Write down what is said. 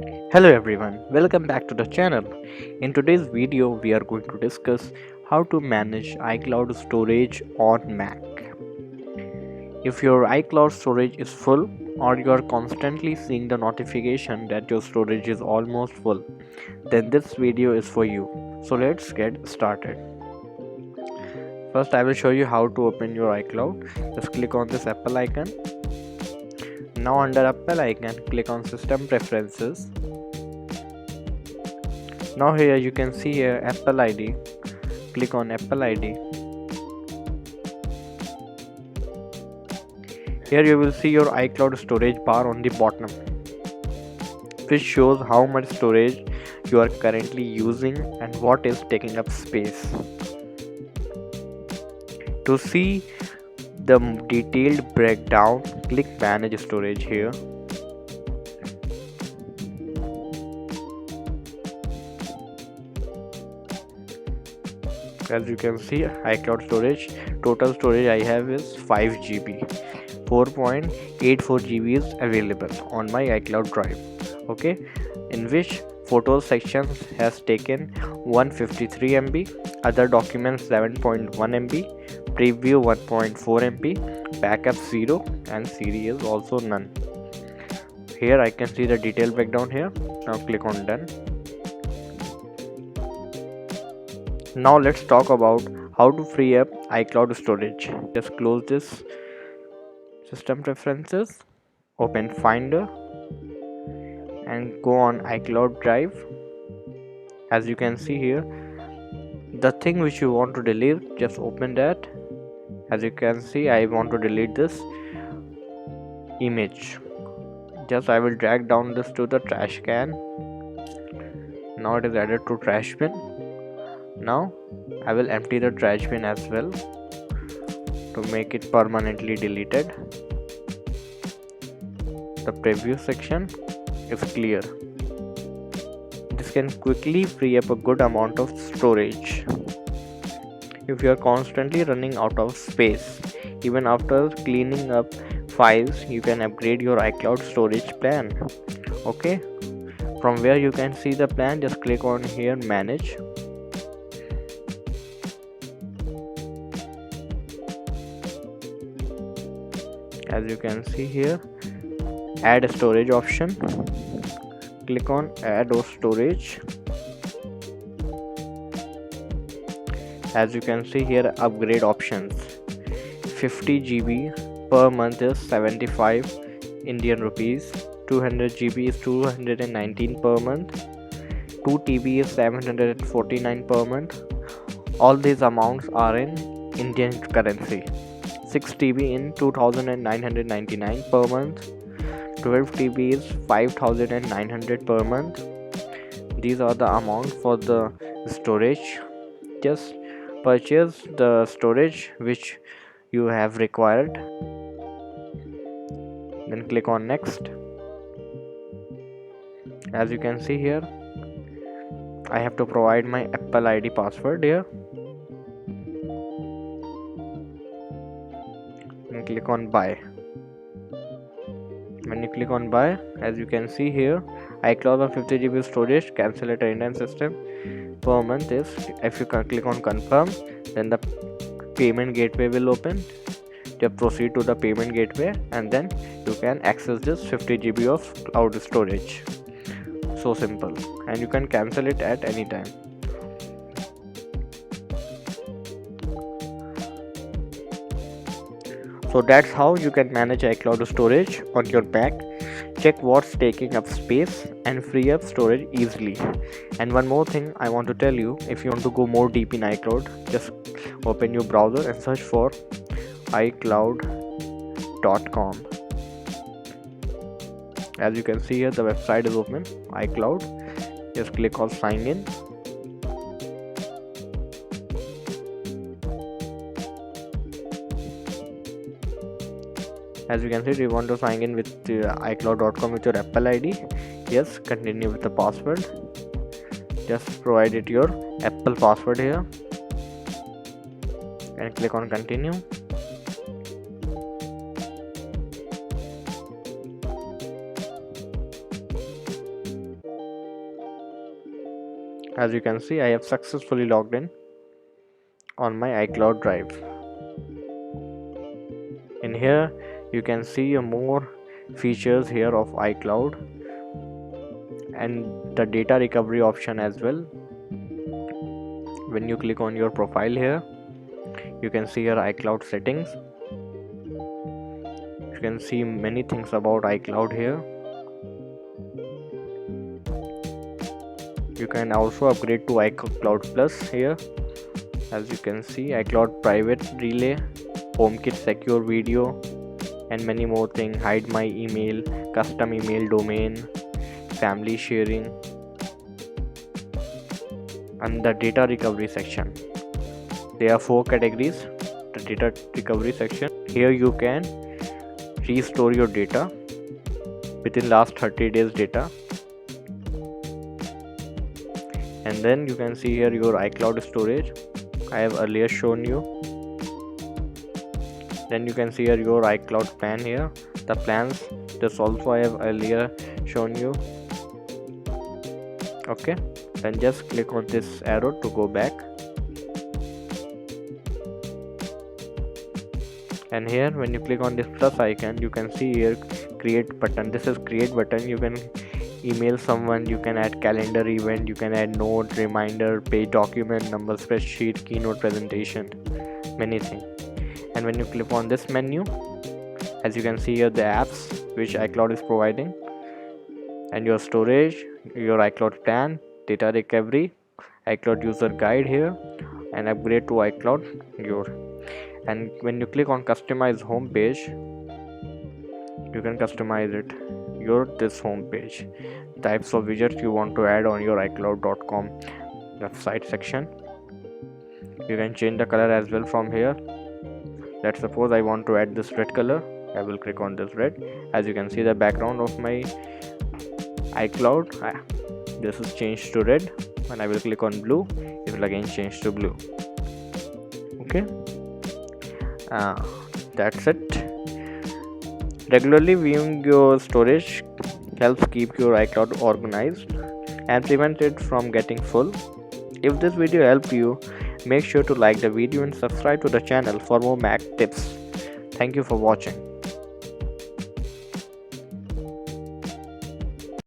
Hello everyone, welcome back to the channel. In today's video, we are going to discuss how to manage iCloud storage on Mac. If your iCloud storage is full or you are constantly seeing the notification that your storage is almost full, then this video is for you. So let's get started. First, I will show you how to open your iCloud. Just click on this Apple icon. Now under Apple icon, click on System Preferences. Now here you can see here Apple ID. Click on Apple ID. Here you will see your iCloud storage bar on the bottom, which shows how much storage you are currently using and what is taking up space. To see the detailed breakdown, click Manage Storage here. As you can see, iCloud storage, total storage I have is 5 GB. 4.84 GB is available on my iCloud drive. Okay, in which photos section has taken 153 MB, other documents 7.1 MB, preview 1.4 MB, backup 0, and CD is also none. Here I can see the detailed breakdown here. Now click on done. Now let's talk about how to free up iCloud storage. Just close this System Preferences, open Finder and go on iCloud Drive. As you can see here, the thing which you want to delete, just open that. As you can see, I want to delete this image. Just I will drag down this to the trash can. Now it is added to trash bin. Now I will empty the trash bin as well to make it permanently deleted. The preview section is clear. This can quickly free up a good amount of storage. If you are constantly running out of space, even after cleaning up files, you can upgrade your iCloud storage plan. Okay, from where you can see the plan, just click on here Manage. As you can see here, add a storage option. Click on add or storage. As you can see here, upgrade options. 50 GB per month is 75 Indian rupees. 200 GB is 219 per month. 2 TB is 749 per month. All these amounts are in Indian currency. 6 TB in 2999 per month. 12 TB is 5900 per month. These are the amount for the storage. Just purchase the storage which you have required. Then click on next. As you can see here, I have to provide my Apple ID password here. And click on buy. When you click on buy, as you can see here, iCloud of 50 GB storage, cancel at Indian system per month is, if you can click on confirm, then the payment gateway will open. Just proceed to the payment gateway and then you can access this 50 GB of cloud storage. So simple, and you can cancel it at any time. So that's how you can manage iCloud storage on your Mac. Check what's taking up space and free up storage easily. And one more thing I want to tell you, if you want to go more deep in iCloud, just open your browser and search for iCloud.com. As you can see here, the website is open, iCloud. Just click on sign in. As you can see, you want to sign in with iCloud.com with your Apple ID. Yes, continue with the password. Just provide it your Apple password here and click on continue. As you can see, I have successfully logged in on my iCloud drive. In here you can see more features here of iCloud and the data recovery option as well. When you click on your profile here, you can see your iCloud settings. You can see many things about iCloud here. You can also upgrade to iCloud Plus here. As you can see, iCloud private relay, HomeKit secure video, and many more things. Hide my email, custom email domain, family sharing, and the data recovery section. There are 4 categories. The data recovery section. Here you can restore your data within last 30 days data. And then you can see here your iCloud storage. I have earlier shown you. Then you can see here your iCloud plan here. The plans, this also I have earlier shown you. Okay, then just click on this arrow to go back. And here when you click on this plus icon, you can see here create button. This is create button. You can email someone, you can add calendar event, you can add note, reminder, page, document, number, spreadsheet, keynote presentation, many things. And when you click on this menu, as you can see here the apps which iCloud is providing, and your storage, your iCloud plan, data recovery, iCloud user guide here, and upgrade to iCloud your. And when you click on customize home page, you can customize it this home page, types of widgets you want to add on your iCloud.com website section. You can change the color as well from here. Let's suppose I want to add this red color. I will click on this red. As you can see, the background of my iCloud, this is changed to red. When I will click on blue, it will again change to blue. Okay, that's it. Regularly viewing your storage helps keep your iCloud organized and prevent it from getting full. If this video helped you, make sure to like the video and subscribe to the channel for more Mac tips. Thank you for watching.